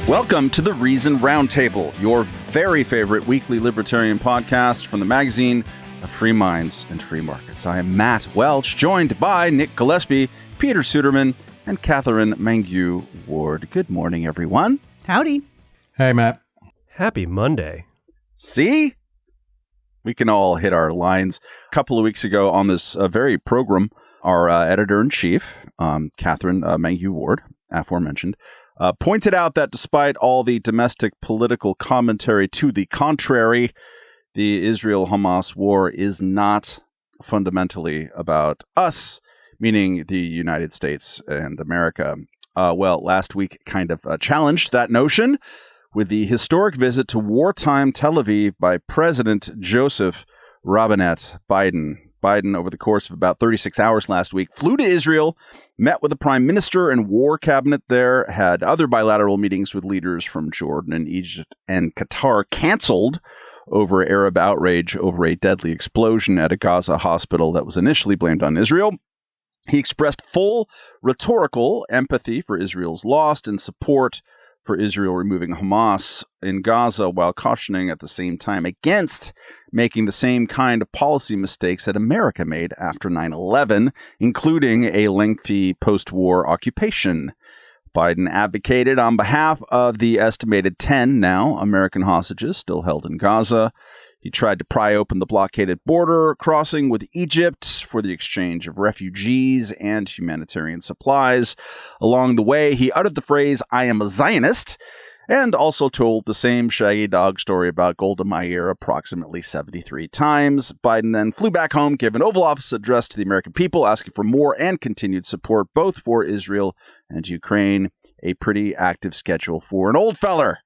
Welcome to the Reason Roundtable, your very favorite weekly libertarian podcast from the magazine of Free Minds and Free Markets. I am Matt Welch, joined by Nick Gillespie, Peter Suderman, and Katherine Mangu-Ward. Good morning, everyone. Howdy. Hey, Matt. Happy Monday. See? We can all hit our lines. A couple of weeks ago on this very program, our editor-in-chief, Katherine Mangu-Ward, aforementioned, pointed out that despite all the domestic political commentary to the contrary, the Israel-Hamas war is not fundamentally about us, meaning the United States and America. Last week kind of challenged that notion with the historic visit to wartime Tel Aviv by President Joseph Robinette Biden. Biden, over the course of about 36 hours last week, flew to Israel, met with the prime minister and war cabinet there, had other bilateral meetings with leaders from Jordan and Egypt and Qatar canceled over Arab outrage over a deadly explosion at a Gaza hospital that was initially blamed on Israel. He expressed full rhetorical empathy for Israel's loss and support for Israel removing Hamas in Gaza, while cautioning at the same time against making the same kind of policy mistakes that America made after 9/11, including a lengthy post-war occupation. Biden advocated on behalf of the estimated 10 now American hostages still held in Gaza. He tried to pry open the blockaded border crossing with Egypt for the exchange of refugees and humanitarian supplies. Along the way, he uttered the phrase, "I am a Zionist," and also told the same shaggy dog story about Golda Meir approximately 73 times. Biden then flew back home, gave an Oval Office address to the American people, asking for more and continued support both for Israel and Ukraine. A pretty active schedule for an old feller.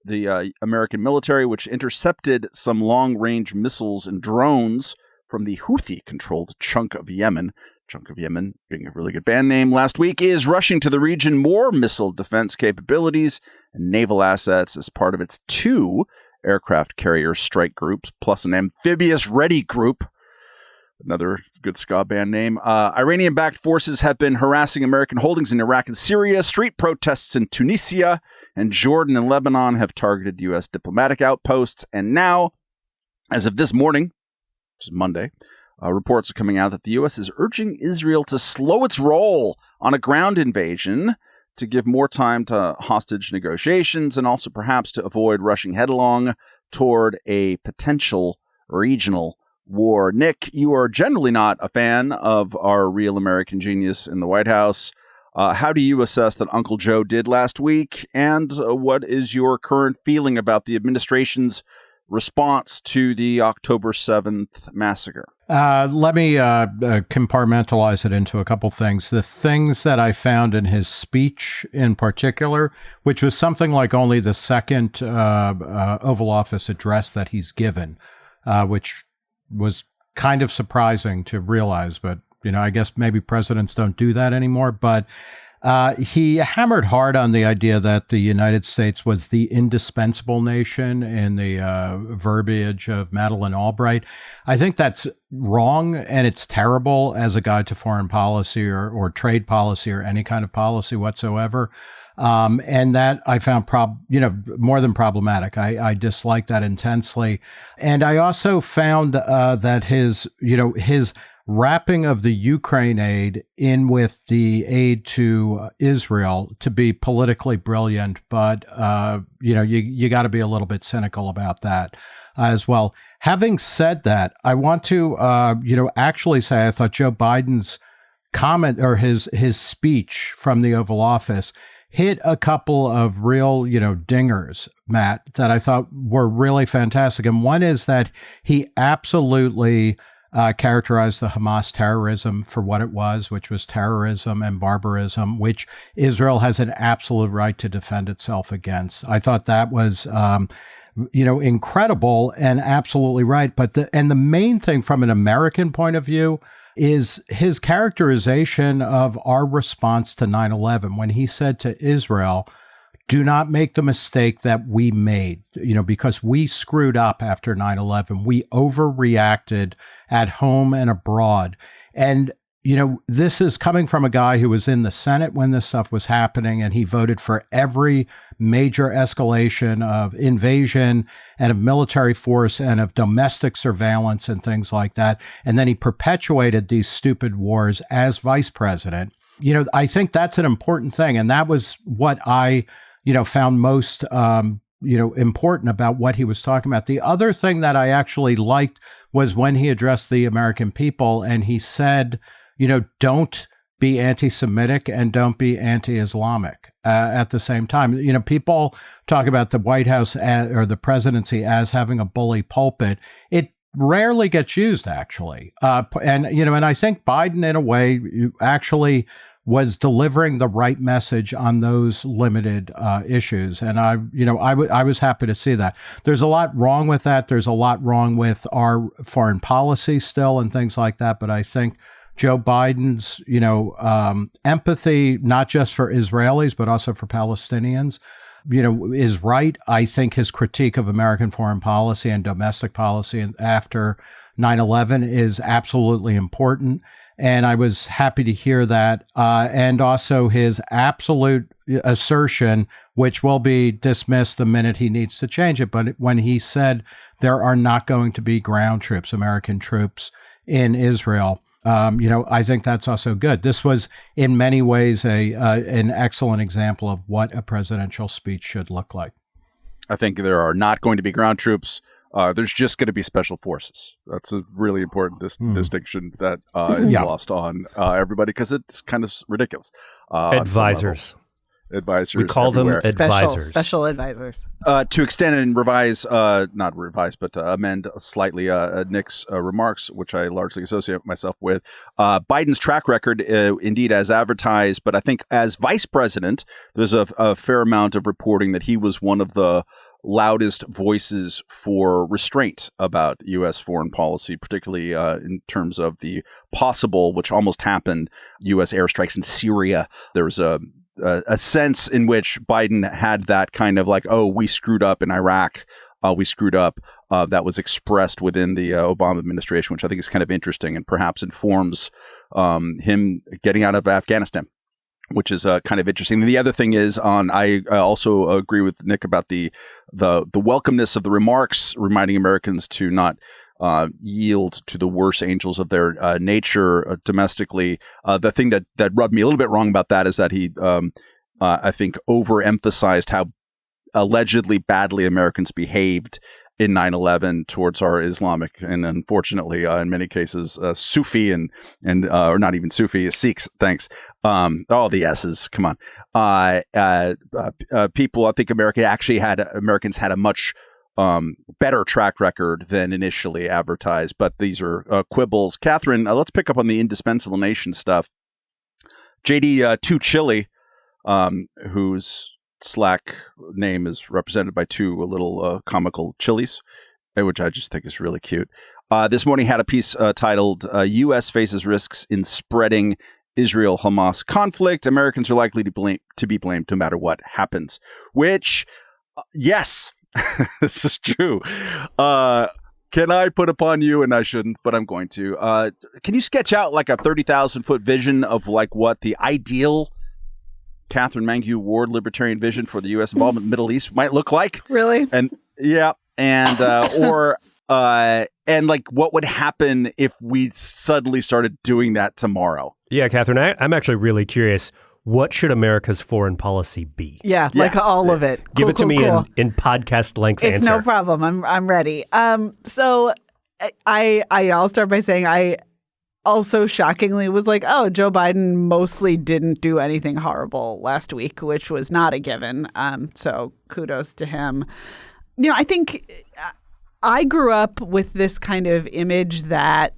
The American military, which intercepted some long-range missiles and drones from the Houthi-controlled chunk of Yemen being a really good band name last week, is rushing to the region more missile defense capabilities and naval assets as part of its 2 aircraft carrier strike groups, plus an amphibious ready group. Another good ska band name. Iranian-backed forces have been harassing American holdings in Iraq and Syria. Street protests in Tunisia and Jordan and Lebanon have targeted U.S. diplomatic outposts. And now, as of this morning, which is Monday, reports are coming out that the U.S. is urging Israel to slow its roll on a ground invasion to give more time to hostage negotiations and also perhaps to avoid rushing headlong toward a potential regional war. Nick, you are generally not a fan of our real American genius in the White House. How do you assess that Uncle Joe did last week? And what is your current feeling about the administration's response to the October 7th massacre? Let me compartmentalize it into a couple things. The things that I found in his speech in particular, which was something like only the second Oval Office address that he's given, which was kind of surprising to realize, but, I guess maybe presidents don't do that anymore. But he hammered hard on the idea that the United States was the indispensable nation in the verbiage of Madeleine Albright. I think that's wrong, and it's terrible as a guide to foreign policy or trade policy or any kind of policy whatsoever. And that I found more than problematic. I dislike that intensely. And I also found that his wrapping of the Ukraine aid in with the aid to Israel to be politically brilliant, but you got to be a little bit cynical about that as well. Having said that, I want to actually say I thought Joe Biden's comment or his speech from the Oval Office hit a couple of real, dingers, Matt, that I thought were really fantastic. And one is that he absolutely characterized the Hamas terrorism for what it was, which was terrorism and barbarism, which Israel has an absolute right to defend itself against. I thought that was, incredible and absolutely right. But the main thing from an American point of view is his characterization of our response to 9/11 when he said to Israel, do not make the mistake that we made, because we screwed up after 9/11. We overreacted at home and abroad. And this is coming from a guy who was in the Senate when this stuff was happening, and he voted for every major escalation of invasion and of military force and of domestic surveillance and things like that. And then he perpetuated these stupid wars as vice president. I think that's an important thing. And that was what I, found most, important about what he was talking about. The other thing that I actually liked was when he addressed the American people and he said, don't be anti-Semitic and don't be anti-Islamic at the same time. People talk about the White House or the presidency as having a bully pulpit. It rarely gets used, actually. And I think Biden, in a way, actually was delivering the right message on those limited issues. And I was happy to see that. There's a lot wrong with that. There's a lot wrong with our foreign policy still and things like that. But I think Joe Biden's, empathy, not just for Israelis, but also for Palestinians, is right. I think his critique of American foreign policy and domestic policy after 9/11 is absolutely important. And I was happy to hear that. And also his absolute assertion, which will be dismissed the minute he needs to change it. But when he said there are not going to be ground troops, American troops in Israel, I think that's also good. This was in many ways an excellent example of what a presidential speech should look like. I think there are not going to be ground troops. There's just going to be special forces. That's a really important distinction that is lost on everybody because it's kind of ridiculous. Advisors. Advisors. We call everywhere. them advisors. Special advisors. To extend and revise, not revise, but amend slightly Nick's remarks, which I largely associate myself with. Biden's track record, indeed, as advertised, but I think as vice president, there's a fair amount of reporting that he was one of the loudest voices for restraint about U.S. foreign policy, particularly in terms of the possible, which almost happened, U.S. airstrikes in Syria. There was a sense in which Biden had that kind of like, oh, we screwed up in Iraq. We screwed up. That was expressed within the Obama administration, which I think is kind of interesting and perhaps informs him getting out of Afghanistan, which is kind of interesting. And the other thing is I also agree with Nick about the welcomeness of the remarks, reminding Americans to not yield to the worst angels of their nature domestically. The thing that rubbed me a little bit wrong about that is that he, I think, overemphasized how allegedly badly Americans behaved in 9/11 towards our Islamic and unfortunately, in many cases, Sufi and or not even Sufi, Sikhs. Thanks. All the S's. Come on. People. I think Americans had a much better track record than initially advertised. But these are quibbles. Katherine, let's pick up on the indispensable nation stuff. JD Two Chili, whose Slack name is represented by two little comical chilies, which I just think is really cute. This morning had a piece titled U.S. faces risks in spreading Israel-Hamas conflict. Americans are likely to be blamed no matter what happens, which, yes, this is true. Can I put upon you, and I shouldn't, but I'm going to. Can you sketch out like a 30,000-foot vision of like what the ideal Katherine Mangu-Ward libertarian vision for the U.S. involvement in the Middle East might look like? Really? And yeah, and and like what would happen if we suddenly started doing that tomorrow? Yeah, Katherine, I'm actually really curious. What should America's foreign policy be? Yeah, like all of it. Give it to me in podcast length answer. It's no problem. I'm ready. So I'll start by saying I also shockingly was like, oh, Joe Biden mostly didn't do anything horrible last week, which was not a given. So kudos to him. I think I grew up with this kind of image that,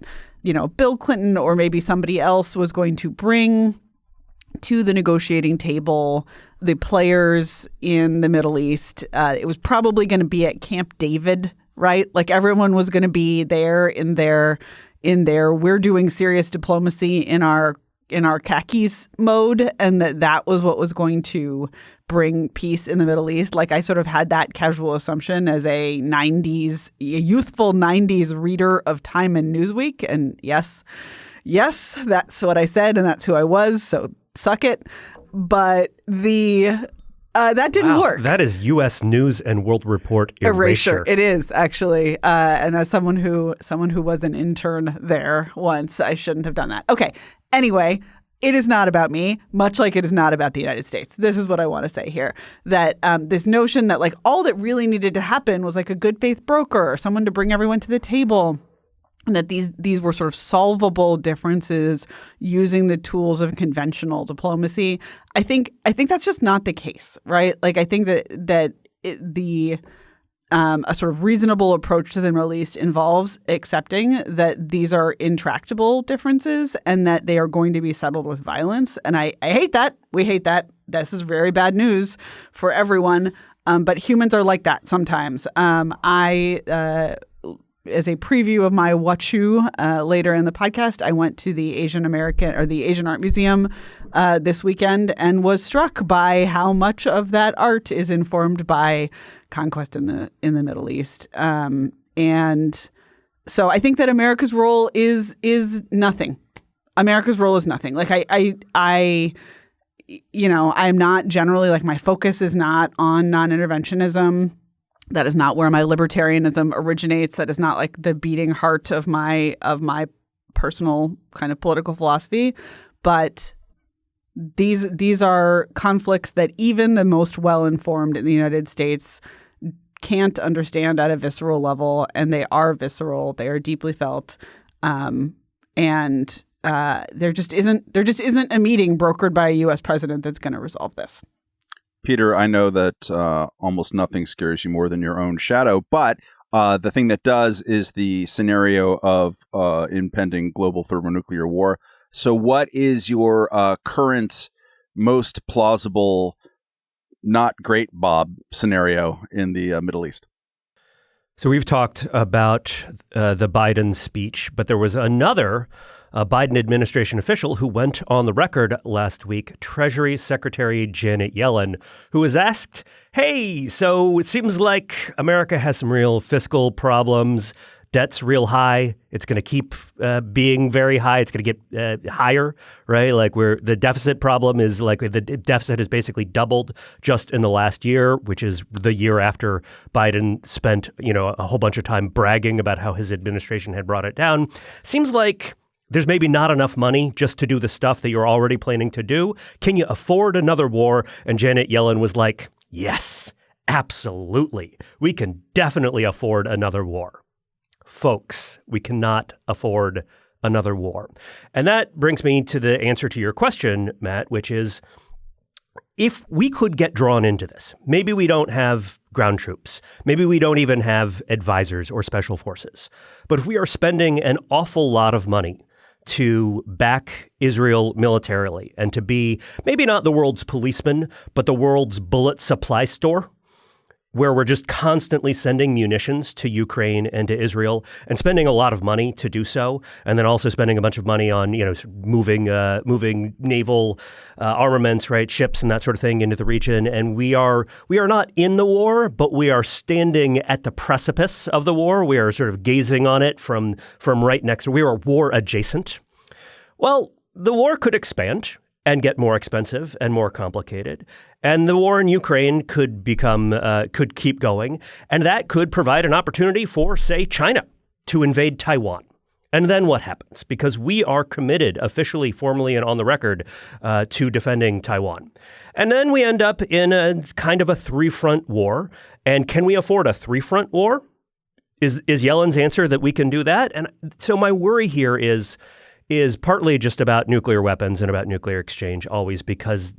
Bill Clinton or maybe somebody else was going to bring to the negotiating table the players in the Middle East. It was probably going to be at Camp David, right? Like everyone was going to be there in their we're doing serious diplomacy in our khakis mode, and that was what was going to bring peace in the Middle East. Like I sort of had that casual assumption as a youthful 90s reader of Time and Newsweek. And yes, yes, that's what I said and that's who I was, so suck it. But that didn't work. That is U.S. News and World Report erasure. It is, actually. And as someone who was an intern there once, I shouldn't have done that. Okay. Anyway, it is not about me, much like it is not about the United States. This is what I want to say here, that this notion that like all that really needed to happen was like a good faith broker or someone to bring everyone to the table, and that these were sort of solvable differences using the tools of conventional diplomacy. I think that's just not the case, right? Like I think that a sort of reasonable approach to the Middle East involves accepting that these are intractable differences and that they are going to be settled with violence. And I hate that. We hate that. This is very bad news for everyone. But humans are like that sometimes. As a preview of my Wachu later in the podcast, I went to the Asian Art Museum this weekend and was struck by how much of that art is informed by conquest in the Middle East. And so I think that America's role is nothing. America's role is nothing. Like I'm not generally, like, my focus is not on non-interventionism. That is not where my libertarianism originates. That is not like the beating heart of my personal kind of political philosophy. But these are conflicts that even the most well-informed in the United States can't understand at a visceral level, and they are visceral. They are deeply felt, and there just isn't a meeting brokered by a U.S. president that's going to resolve this. Peter, I know that almost nothing scares you more than your own shadow, but the thing that does is the scenario of impending global thermonuclear war. So what is your current, most plausible, not great, Bob, scenario in the Middle East? So we've talked about the Biden speech, but there was another Biden administration official who went on the record last week, Treasury Secretary Janet Yellen, who was asked, hey, so it seems like America has some real fiscal problems. Debt's real high. It's going to keep being very high. It's going to get higher, right? Like the deficit problem is like the deficit has basically doubled just in the last year, which is the year after Biden spent, a whole bunch of time bragging about how his administration had brought it down. Seems like there's maybe not enough money just to do the stuff that you're already planning to do. Can you afford another war? And Janet Yellen was like, yes, absolutely. We can definitely afford another war. Folks, we cannot afford another war. And that brings me to the answer to your question, Matt, which is, if we could get drawn into this, maybe we don't have ground troops, maybe we don't even have advisors or special forces, but if we are spending an awful lot of money to back Israel militarily and to be maybe not the world's policeman, but the world's bullet supply store, where we're just constantly sending munitions to Ukraine and to Israel and spending a lot of money to do so, and then also spending a bunch of money on, moving naval armaments, right, ships and that sort of thing into the region. And we are not in the war, but we are standing at the precipice of the war. We are sort of gazing on it from right next to. We are war adjacent. Well, the war could expand and get more expensive and more complicated. And the war in Ukraine could keep going. And that could provide an opportunity for, say, China to invade Taiwan. And then what happens? Because we are committed officially, formally, and on the record to defending Taiwan. And then we end up in a kind of a three-front war. And can we afford a three-front war? Is Yellen's answer that we can do that? And so my worry here is partly just about nuclear weapons and about nuclear exchange always, because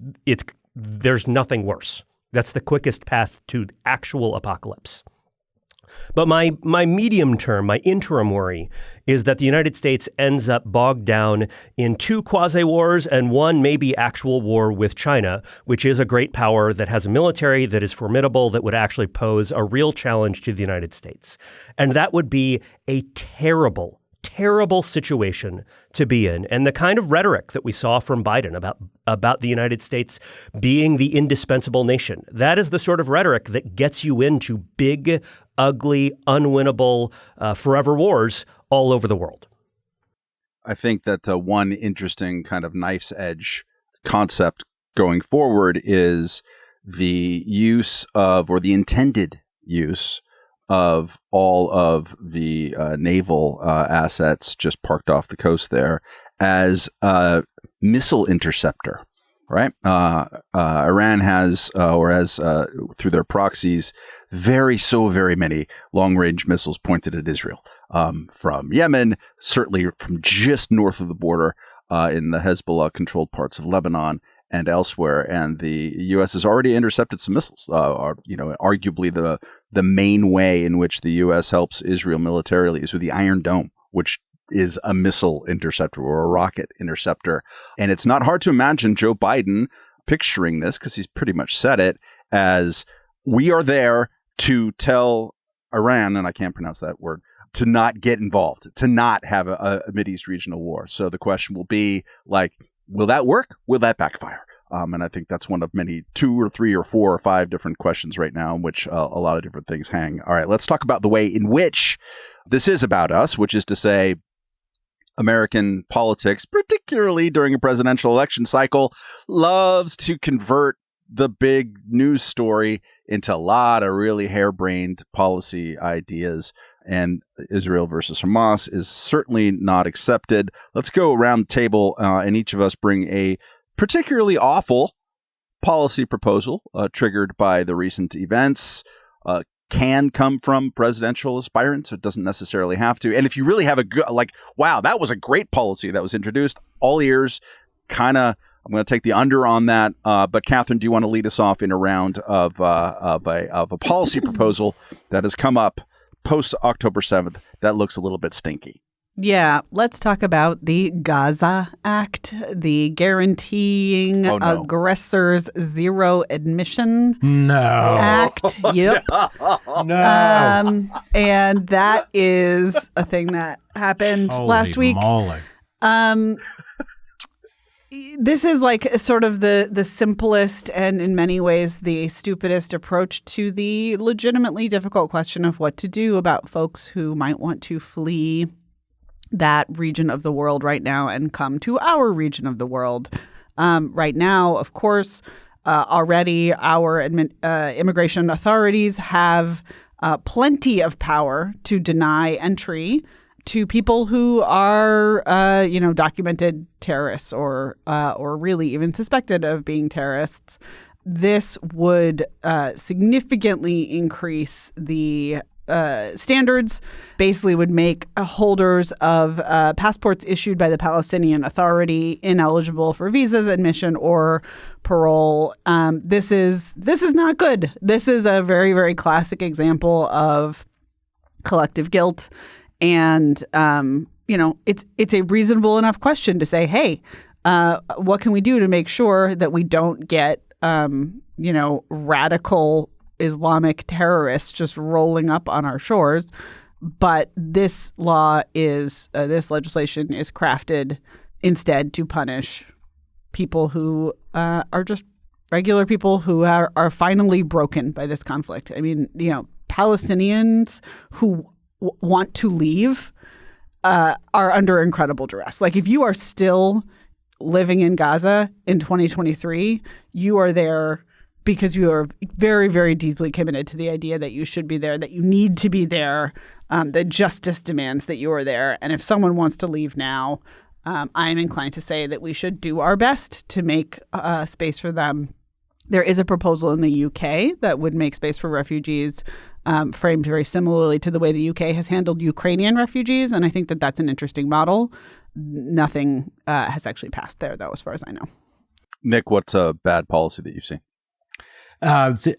there's nothing worse. That's the quickest path to actual apocalypse. But my medium term, my interim worry is that the United States ends up bogged down in two quasi-wars and one maybe actual war with China, which is a great power that has a military that is formidable, that would actually pose a real challenge to the United States. And that would be a terrible situation to be in. And the kind of rhetoric that we saw from Biden about the United States being the indispensable nation, that is the sort of rhetoric that gets you into big, ugly, unwinnable, forever wars all over the world. I think that one interesting kind of knife's edge concept going forward is the use of, or the intended use of, all of the naval assets just parked off the coast there as a missile interceptor, right? Iran has, or has through their proxies, very many long-range missiles pointed at Israel, from Yemen, certainly from just north of the border in the Hezbollah-controlled parts of Lebanon and elsewhere. And the U.S. has already intercepted some missiles. Arguably the main way in which the U.S. helps Israel militarily is with the Iron Dome, which is a missile interceptor or a rocket interceptor. And it's not hard to imagine Joe Biden picturing this, because he's pretty much said it, as we are there to tell Iran, and I can't pronounce that word, to not get involved, to not have a Mideast regional war. So the question will be, like, will that work? Will that backfire? And I think that's one of many 2 or 3 or 4 or 5 different questions right now in which a lot of different things hang. All right, let's talk about the way in which this is about us, which is to say, American politics, particularly during a presidential election cycle, loves to convert the big news story into a lot of really harebrained policy ideas. And Israel versus Hamas is certainly not accepted. Let's go around the table and each of us bring a particularly awful policy proposal triggered by the recent events. Can come from presidential aspirants. It doesn't necessarily have to. And if you really have a good, like, wow, that was a great policy that was introduced, all ears, I'm going to take the under on that. But Katherine, do you want to lead us off in a round of a policy proposal that has come up post October 7th that looks a little bit stinky? Yeah, let's talk about the Gaza Act, the guaranteeing aggressors zero admission act. Yep. No. And that is a thing that happened last week. Moly. This is like sort of the simplest and in many ways the stupidest approach to the legitimately difficult question of what to do about folks who might want to flee that region of the world right now and come to our region of the world. Right now, of course, already our immigration authorities have plenty of power to deny entry to people who are, documented terrorists or really even suspected of being terrorists. This would significantly increase the standards, basically would make holders of passports issued by the Palestinian Authority ineligible for visas, admission, or parole. This is not good. This is a very, very classic example of collective guilt. And, it's a reasonable enough question to say, hey, what can we do to make sure that we don't get, radical Islamic terrorists just rolling up on our shores? But this legislation is crafted instead to punish people who are just regular people who are finally broken by this conflict. I mean, Palestinians who want to leave are under incredible duress. Like, if you are still living in Gaza in 2023, you are there because you are very, very deeply committed to the idea that you should be there, that you need to be there, that justice demands that you are there. And if someone wants to leave now, I'm inclined to say that we should do our best to make space for them. There is a proposal in the UK that would make space for refugees, framed very similarly to the way the UK has handled Ukrainian refugees. And I think that that's an interesting model. Nothing has actually passed there, though, as far as I know. Nick, what's a bad policy that you've seen?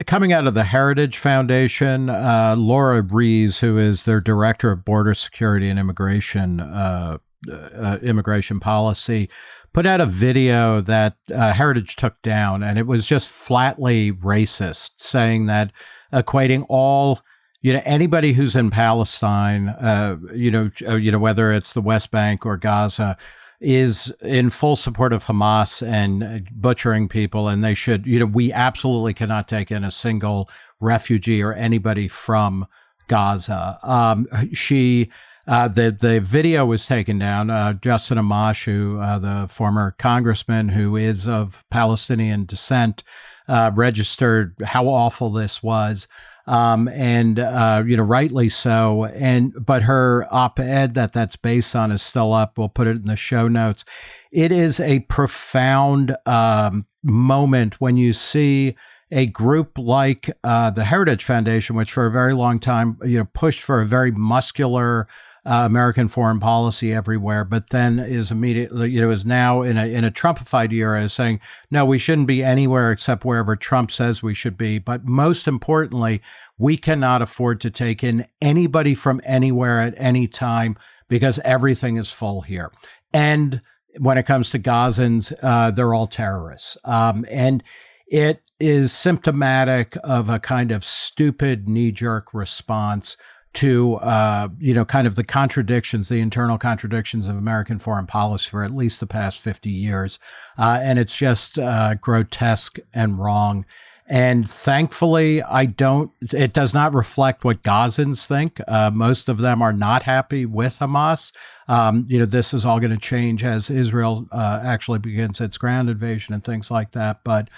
Coming out of the Heritage Foundation, Laura Rees, who is their director of border security and immigration policy, put out a video that Heritage took down, and it was just flatly racist, saying that equating all, anybody who's in Palestine, whether it's the West Bank or Gaza, is in full support of Hamas and butchering people, and they should, we absolutely cannot take in a single refugee or anybody from Gaza. She The video was taken down. Justin Amash, the former congressman who is of Palestinian descent, registered how awful this was. And rightly so. But her op-ed that's based on is still up. We'll put it in the show notes. It is a profound moment when you see a group like the Heritage Foundation, which for a very long time, pushed for a very muscular American foreign policy everywhere, but then is immediately, is now in a Trumpified era is saying, no, we shouldn't be anywhere except wherever Trump says we should be. But most importantly, we cannot afford to take in anybody from anywhere at any time because everything is full here. And when it comes to Gazans, they're all terrorists. And it is symptomatic of a kind of stupid knee-jerk response to, kind of the contradictions, the internal contradictions of American foreign policy for at least the past 50 years. And it's just grotesque and wrong. And thankfully, it does not reflect what Gazans think. Most of them are not happy with Hamas. This is all going to change as Israel actually begins its ground invasion and things like that. But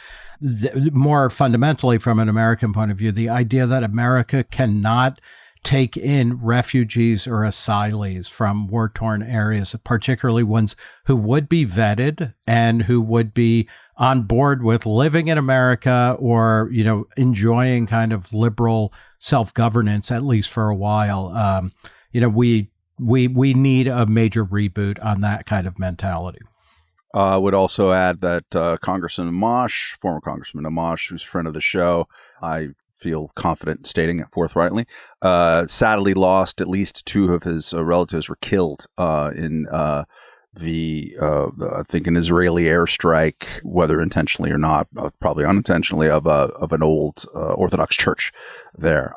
more fundamentally, from an American point of view, the idea that America cannot take in refugees or asylees from war-torn areas, particularly ones who would be vetted and who would be on board with living in America or, enjoying kind of liberal self-governance, at least for a while. We need a major reboot on that kind of mentality. I would also add that former Congressman Amash, who's a friend of the show, I feel confident stating it forthrightly, sadly lost at least two of his relatives were killed in I think an Israeli airstrike, whether intentionally or not, probably unintentionally, of an old Orthodox church there,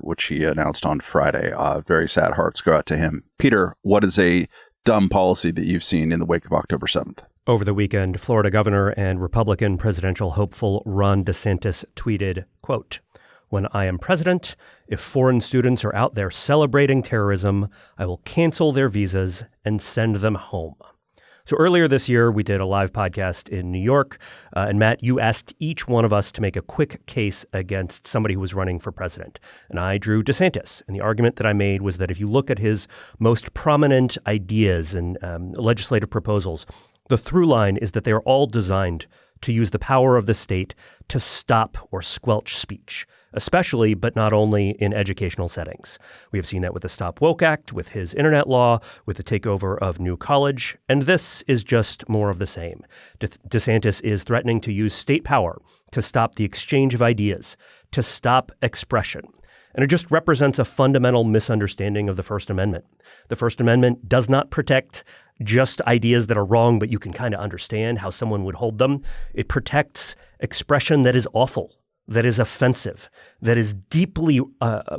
which he announced on Friday. Very sad hearts go out to him. Peter, what is a dumb policy that you've seen in the wake of October 7th? Over the weekend, Florida governor and Republican presidential hopeful Ron DeSantis tweeted, quote, "When I am president, if foreign students are out there celebrating terrorism, I will cancel their visas and send them home." So earlier this year, we did a live podcast in New York. And Matt, you asked each one of us to make a quick case against somebody who was running for president. And I drew DeSantis. And the argument that I made was that if you look at his most prominent ideas and legislative proposals, the through line is that they are all designed to use the power of the state to stop or squelch speech, especially, but not only, in educational settings. We have seen that with the Stop Woke Act, with his internet law, with the takeover of New College, and this is just more of the same. DeSantis is threatening to use state power to stop the exchange of ideas, to stop expression. And it just represents a fundamental misunderstanding of the First Amendment. The First Amendment does not protect just ideas that are wrong, but you can kind of understand how someone would hold them. It protects expression that is awful, that is offensive, that is deeply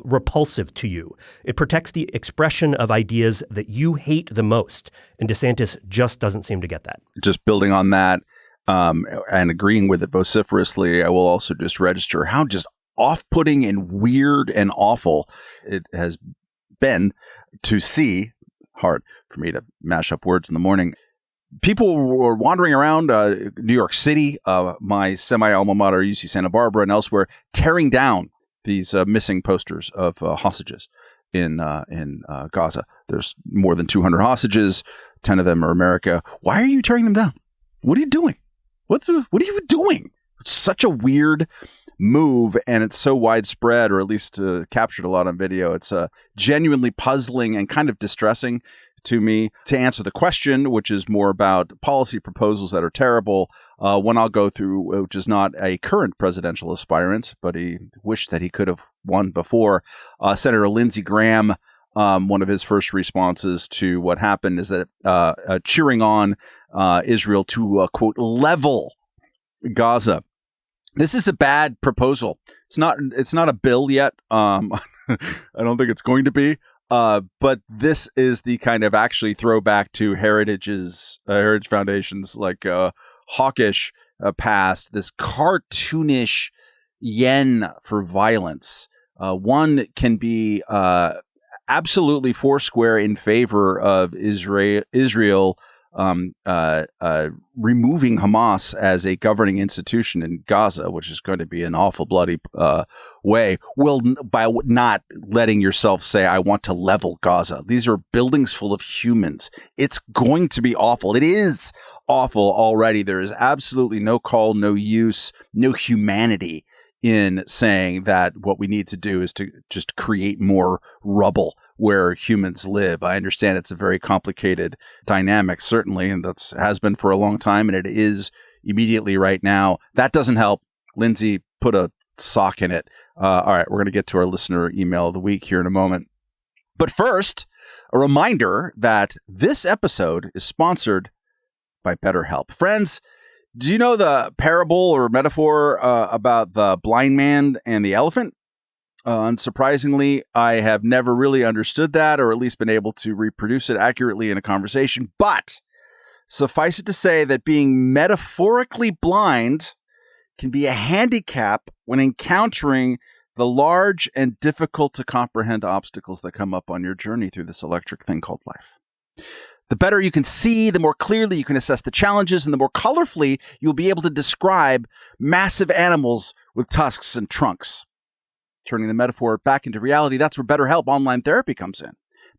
repulsive to you. It protects the expression of ideas that you hate the most. And DeSantis just doesn't seem to get that. Just building on that and agreeing with it vociferously, I will also just register how just off-putting and weird and awful it has been to see. Hard for me to mash up words in the morning. People were wandering around New York City, my semi-alma mater, UC Santa Barbara, and elsewhere, tearing down these missing posters of hostages in Gaza. There's more than 200 hostages. 10 of them are America. Why are you tearing them down? What are you doing? What are you doing? It's such a weird move, and it's so widespread, or at least captured a lot on video. It's genuinely puzzling and kind of distressing to me. To answer the question, which is more about policy proposals that are terrible, one I'll go through, which is not a current presidential aspirant, but he wished that he could have won before. Senator Lindsey Graham, one of his first responses to what happened is that cheering on Israel to, quote, level Gaza. This is a bad proposal. It's not a bill yet. I don't think it's going to be. But this is the kind of actually throwback to Heritage Foundation's like hawkish past, this cartoonish yen for violence. One can be absolutely foursquare in favor of Israel removing Hamas as a governing institution in Gaza, which is going to be an awful bloody way, by not letting yourself say, I want to level Gaza. These are buildings full of humans. It's going to be awful. It is awful already. There is absolutely no call, no use, no humanity in saying that what we need to do is to just create more rubble where humans live. I understand it's a very complicated dynamic, certainly, and that has been for a long time, and it is immediately right now. That doesn't help. Lindsay, put a sock in it. All right, we're going to get to our listener email of the week here in a moment. But first, a reminder that this episode is sponsored by BetterHelp. Friends, do you know the parable or metaphor about the blind man and the elephant? Unsurprisingly, I have never really understood that, or at least been able to reproduce it accurately in a conversation. But suffice it to say that being metaphorically blind can be a handicap when encountering the large and difficult to comprehend obstacles that come up on your journey through this electric thing called life. The better you can see, the more clearly you can assess the challenges, and the more colorfully you'll be able to describe massive animals with tusks and trunks. Turning the metaphor back into reality, that's where BetterHelp online therapy comes in.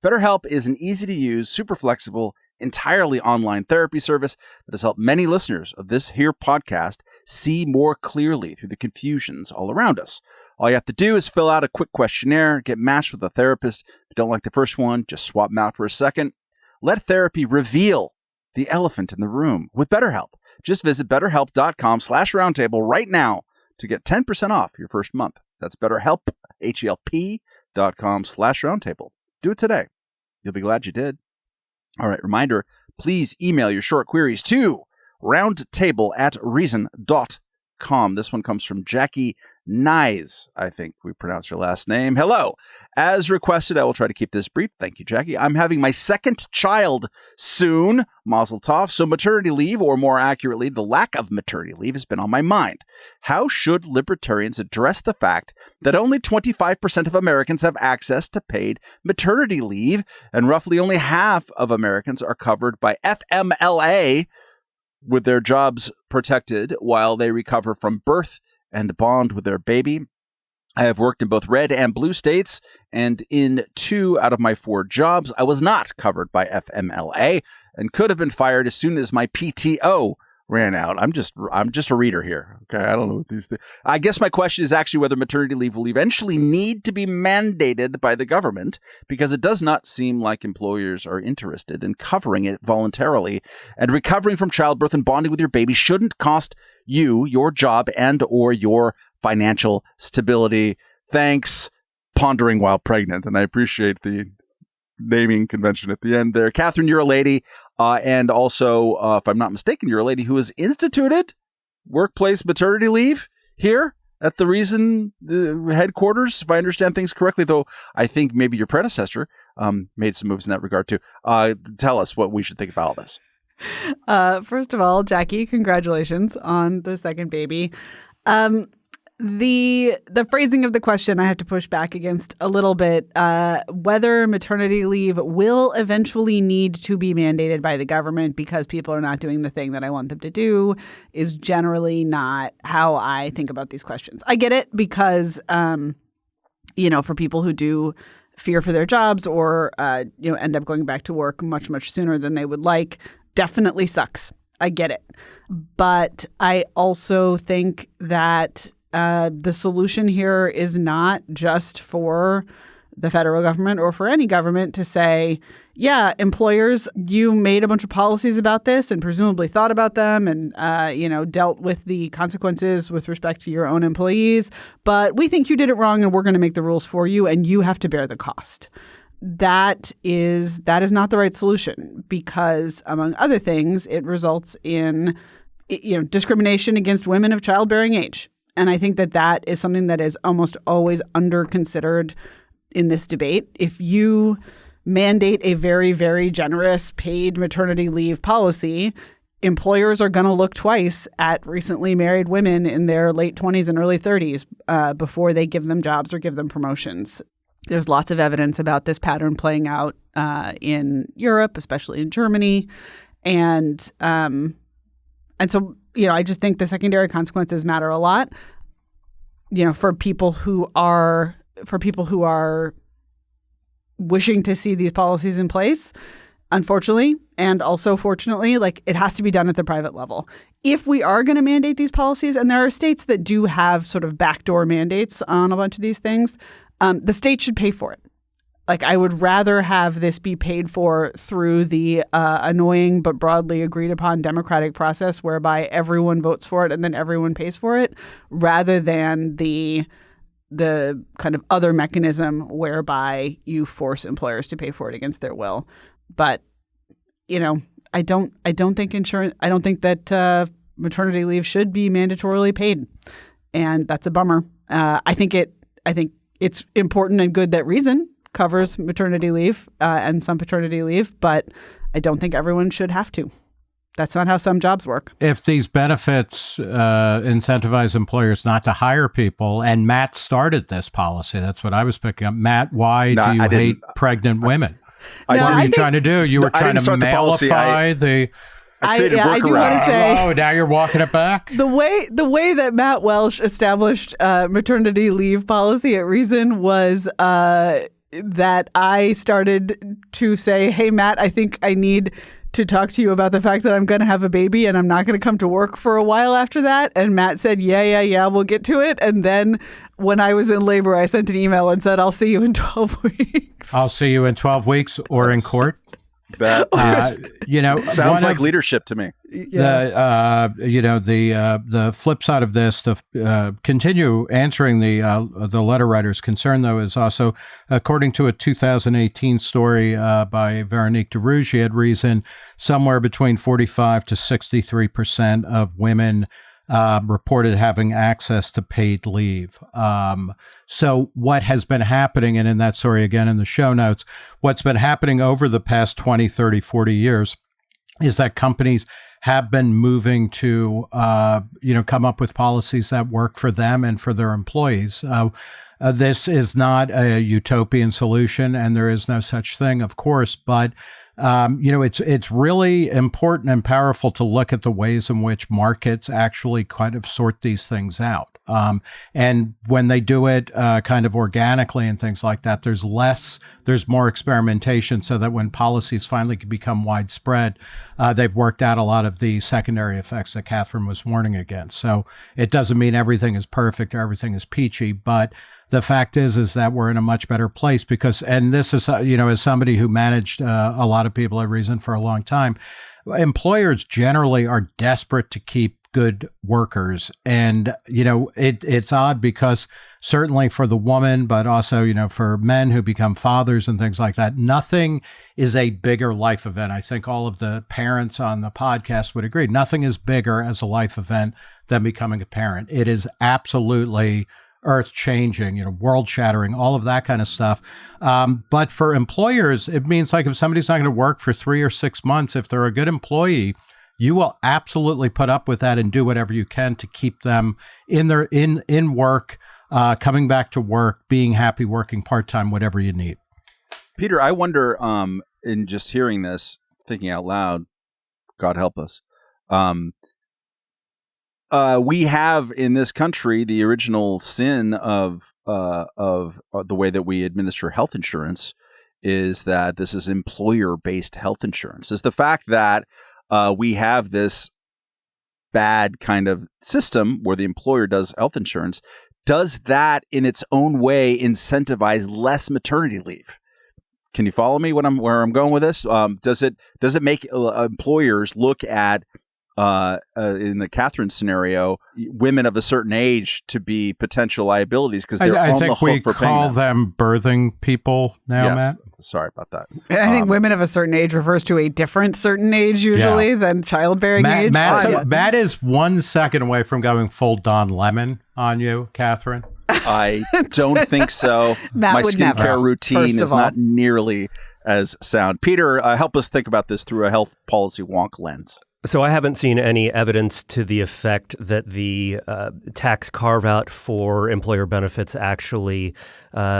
BetterHelp is an easy-to-use, super flexible, entirely online therapy service that has helped many listeners of this here podcast see more clearly through the confusions all around us. All you have to do is fill out a quick questionnaire, get matched with a therapist. If you don't like the first one, just swap them out for a second. Let therapy reveal the elephant in the room with BetterHelp. Just visit BetterHelp.com/roundtable right now to get 10% off your first month. That's BetterHelp, HELP.com/roundtable. Do it today. You'll be glad you did. All right, reminder, please email your short queries to roundtable@reason.com. This one comes from Jackie Nyes, I think we pronounce your last name. Hello. As requested, I will try to keep this brief. Thank you, Jackie. I'm having my second child soon, Mazel Tov. So maternity leave, or more accurately, the lack of maternity leave, has been on my mind. How should libertarians address the fact that only 25% of Americans have access to paid maternity leave, and roughly only half of Americans are covered by FMLA, with their jobs protected while they recover from birth and bond with their baby? I have worked in both red and blue states, and in 2 out of my 4 jobs, I was not covered by FMLA and could have been fired as soon as my PTO ran out. I'm just a reader here. Okay, I don't know what these things. I guess my question is actually whether maternity leave will eventually need to be mandated by the government, because it does not seem like employers are interested in covering it voluntarily. And recovering from childbirth and bonding with your baby shouldn't cost you your job and or your financial stability. Thanks, pondering while pregnant. And I appreciate the naming convention at the end there. Katherine, you're a lady. And also, if I'm not mistaken, you're a lady who has instituted workplace maternity leave here at the Reason headquarters, if I understand things correctly, though I think maybe your predecessor made some moves in that regard too. Tell us what we should think about all this. First of all, Jackie, congratulations on the second baby. The phrasing of the question I have to push back against a little bit. Whether maternity leave will eventually need to be mandated by the government because people are not doing the thing that I want them to do is generally not how I think about these questions. I get it because, for people who do fear for their jobs or, end up going back to work much, much sooner than they would like, definitely sucks. I get it. But I also think that the solution here is not just for the federal government or for any government to say, yeah, employers, you made a bunch of policies about this and presumably thought about them and, dealt with the consequences with respect to your own employees. But we think you did it wrong and we're going to make the rules for you and you have to bear the cost. That is not the right solution because, among other things, it results in discrimination against women of childbearing age. And I think that is something that is almost always under-considered in this debate. If you mandate a very, very generous paid maternity leave policy, employers are going to look twice at recently married women in their late 20s and early 30s before they give them jobs or give them promotions. There's lots of evidence about this pattern playing out in Europe, especially in Germany. And so, I just think the secondary consequences matter a lot, for people who are wishing to see these policies in place. Unfortunately, and also fortunately, it has to be done at the private level. If we are going to mandate these policies, and there are states that do have sort of backdoor mandates on a bunch of these things, the state should pay for it. I would rather have this be paid for through the annoying but broadly agreed upon democratic process whereby everyone votes for it and then everyone pays for it, rather than the kind of other mechanism whereby you force employers to pay for it against their will. But, I don't think that maternity leave should be mandatorily paid. And that's a bummer. I think it's important and good that Reason covers maternity leave and some paternity leave, but I don't think everyone should have to. That's not how some jobs work. If these benefits incentivize employers not to hire people, and Matt started this policy, that's what I was picking up. Matt, why do you hate pregnant women? What were you trying to do? You were trying to malify the... I created I do want to say, oh, now you're walking it back? The way that Matt Welch established maternity leave policy at Reason was that I started to say, hey, Matt, I think I need to talk to you about the fact that I'm going to have a baby and I'm not going to come to work for a while after that. And Matt said, yeah, we'll get to it. And then when I was in labor, I sent an email and said, I'll see you in 12 weeks. I'll see you in 12 weeks or in court. That sounds like leadership to me. The flip side of this, to continue answering the letter writer's concern, though, is also, according to a 2018 story by Veronique DeRougier at Reason, somewhere between 45 to 63% of women reported having access to paid leave. So what has been happening, and in that story, again, in the show notes, what's been happening over the past 20, 30, 40 years is that companies have been moving to, come up with policies that work for them and for their employees. This is not a utopian solution, and there is no such thing, of course, but it's really important and powerful to look at the ways in which markets actually kind of sort these things out. And when they do it kind of organically and things like that, there's more experimentation, so that when policies finally become widespread, they've worked out a lot of the secondary effects that Katherine was warning against. So it doesn't mean everything is perfect or everything is peachy, but the fact is that we're in a much better place because, and this is, as somebody who managed a lot of people at Reason for a long time, employers generally are desperate to keep good workers. And, it's odd because certainly for the woman, but also, for men who become fathers and things like that, nothing is a bigger life event. I think all of the parents on the podcast would agree. Nothing is bigger as a life event than becoming a parent. It is absolutely earth-changing, world-shattering, all of that kind of stuff. But for employers, it means if somebody's not going to work for 3 or 6 months, if they're a good employee, you will absolutely put up with that and do whatever you can to keep them in work, coming back to work, being happy, working part-time, whatever you need. Peter, I wonder, in just hearing this, thinking out loud, God help us, we have in this country the original sin of the way that we administer health insurance is that this is employer-based health insurance. Is the fact that we have this bad kind of system where the employer does health insurance, does that in its own way incentivize less maternity leave? Can you follow me where I'm going with this? Does it make employers look at in the Katherine scenario, women of a certain age to be potential liabilities because they're on the hook for paying them? I think we call them birthing people now, yes. Matt. Sorry about that. I think women of a certain age refers to a different certain age usually than childbearing age. Matt is 1 second away from going full Don Lemon on you, Katherine. I don't think so. My skincare routine is not nearly as sound. Peter, help us think about this through a health policy wonk lens. So I haven't seen any evidence to the effect that the tax carve-out for employer benefits actually,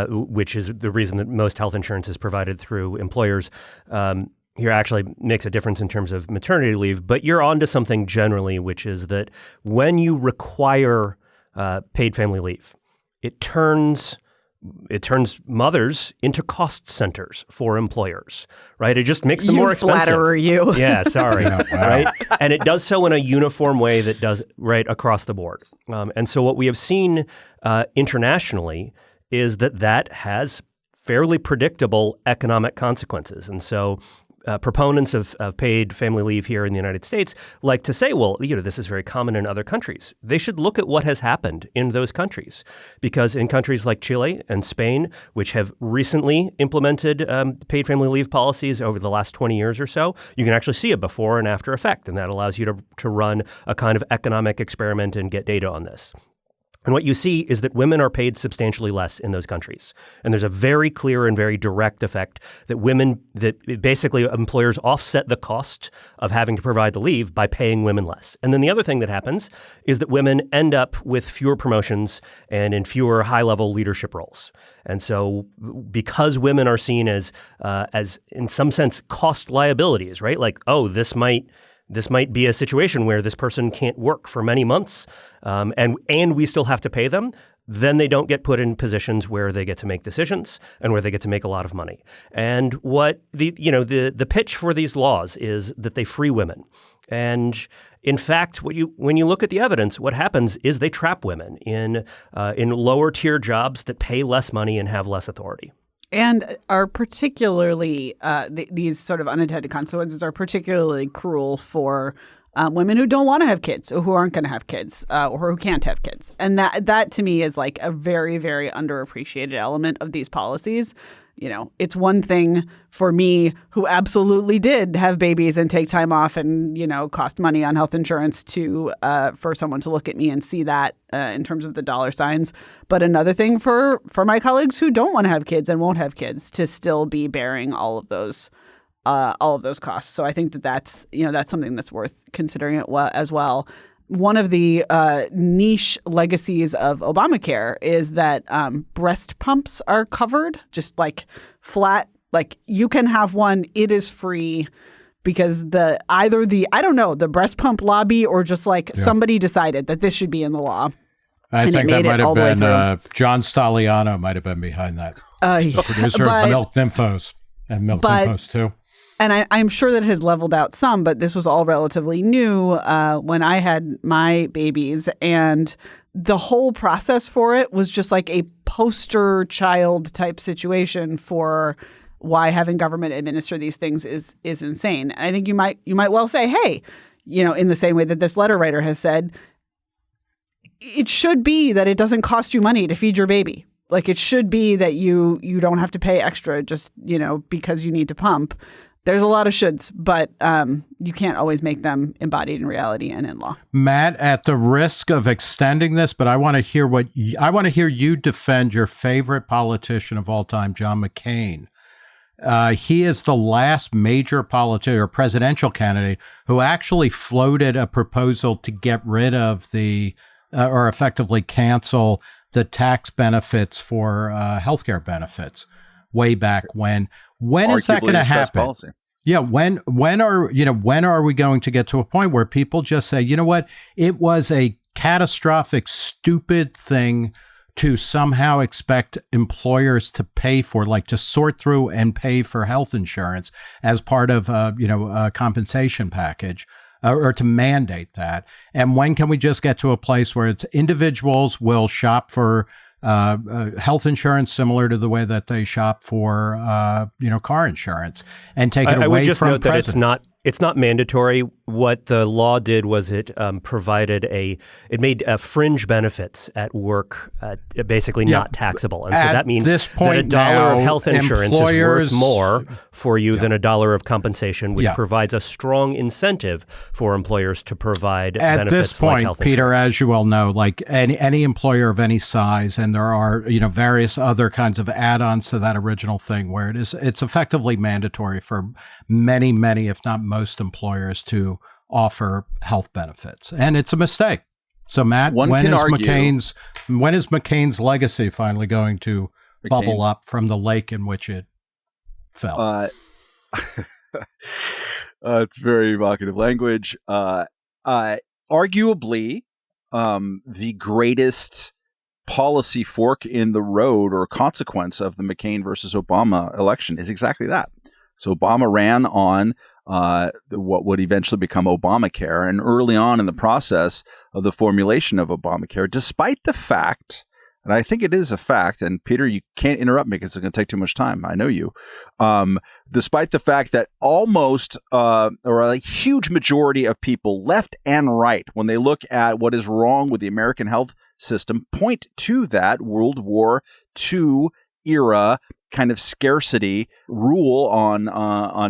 which is the reason that most health insurance is provided through employers, here actually makes a difference in terms of maternity leave. But you're onto something generally, which is that when you require paid family leave, it turns mothers into cost centers for employers, right? It just makes them more expensive. Flatterer, you. Yeah, sorry, Yeah, wow. right? And it does so in a uniform way that does right across the board. And so what we have seen internationally is that has fairly predictable economic consequences. And so proponents of paid family leave here in the United States like to say, well, this is very common in other countries. They should look at what has happened in those countries, because in countries like Chile and Spain, which have recently implemented paid family leave policies over the last 20 years or so, you can actually see a before and after effect, and that allows you to run a kind of economic experiment and get data on this. And what you see is that women are paid substantially less in those countries. And there's a very clear and very direct effect that basically employers offset the cost of having to provide the leave by paying women less. And then the other thing that happens is that women end up with fewer promotions and in fewer high-level leadership roles. And so because women are seen as in some sense cost liabilities, right? Like, oh, this might be a situation where this person can't work for many months, and we still have to pay them. Then they don't get put in positions where they get to make decisions and where they get to make a lot of money. And what the pitch for these laws is that they free women. And in fact, when you look at the evidence, what happens is they trap women in lower tier jobs that pay less money and have less authority. And are particularly, these sort of unintended consequences are particularly cruel for women who don't want to have kids, or who aren't going to have kids, or who can't have kids. And that to me is like a very, very underappreciated element of these policies. It's one thing for me, who absolutely did have babies and take time off and, cost money on health insurance for someone to look at me and see that in terms of the dollar signs. But another thing for my colleagues who don't want to have kids and won't have kids to still be bearing all of those costs. So I think that's something that's worth considering as well. One of the niche legacies of Obamacare is that breast pumps are covered, just like flat, like you can have one, it is free, because the breast pump lobby or just like somebody decided that this should be in the law. I think that might have been John Staliano might have been behind that. The producer of Milk Nymphos and Milk Nymphos too. And I'm sure that it has leveled out some, but this was all relatively new when I had my babies. And the whole process for it was just like a poster child type situation for why having government administer these things is insane. And I think you might well say, hey, in the same way that this letter writer has said, it should be that it doesn't cost you money to feed your baby. Like it should be that you don't have to pay extra just, because you need to pump. There's a lot of shoulds, but you can't always make them embodied in reality and in law. Matt, at the risk of extending this, but I want to hear you defend your favorite politician of all time, John McCain. He is the last major politician or presidential candidate who actually floated a proposal to get rid of or effectively cancel the tax benefits for healthcare benefits way back when. When is that going to happen? Yeah, when are we going to get to a point where people just say, you know what, it was a catastrophic, stupid thing to somehow expect employers to pay for, like to sort through and pay for health insurance as part of a compensation package, or to mandate that? And when can we just get to a place where it's individuals will shop for health insurance similar to the way that they shop for car insurance, and take it away from presidents? I would just note that it's not mandatory. What the law did was it made fringe benefits at work basically not taxable. And so that means that $1 of health insurance is worth more for you than $1 of compensation, which provides a strong incentive for employers to provide benefits like health insurance. At this point, Peter, as you well know, like any employer of any size, and there are various other kinds of add-ons to that original thing where it's effectively mandatory for many, if not most employers to offer health benefits. And it's a mistake. So, Matt, One when can is argue- McCain's legacy finally going to bubble McCain's- up from the lake in which it fell? It's very evocative language. Arguably, the greatest policy fork in the road or consequence of the McCain versus Obama election is exactly that. So Obama ran on what would eventually become Obamacare, and early on in the process of the formulation of Obamacare, despite the fact, and I think it is a fact, and Peter, you can't interrupt me because it's going to take too much time. I know you. Despite the fact that almost or a huge majority of people, left and right, when they look at what is wrong with the American health system, point to that World War II era kind of scarcity rule on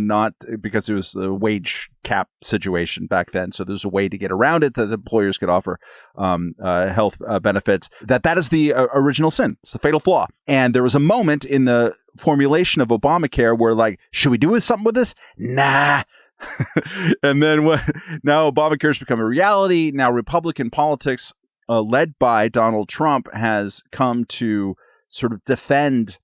not, because it was the wage cap situation back then. So there's a way to get around it that employers could offer health benefits. That is the original sin. It's the fatal flaw. And there was a moment in the formulation of Obamacare where, like, should we do something with this? Nah. And then now Obamacare has become a reality. Now Republican politics, led by Donald Trump, has come to sort of defend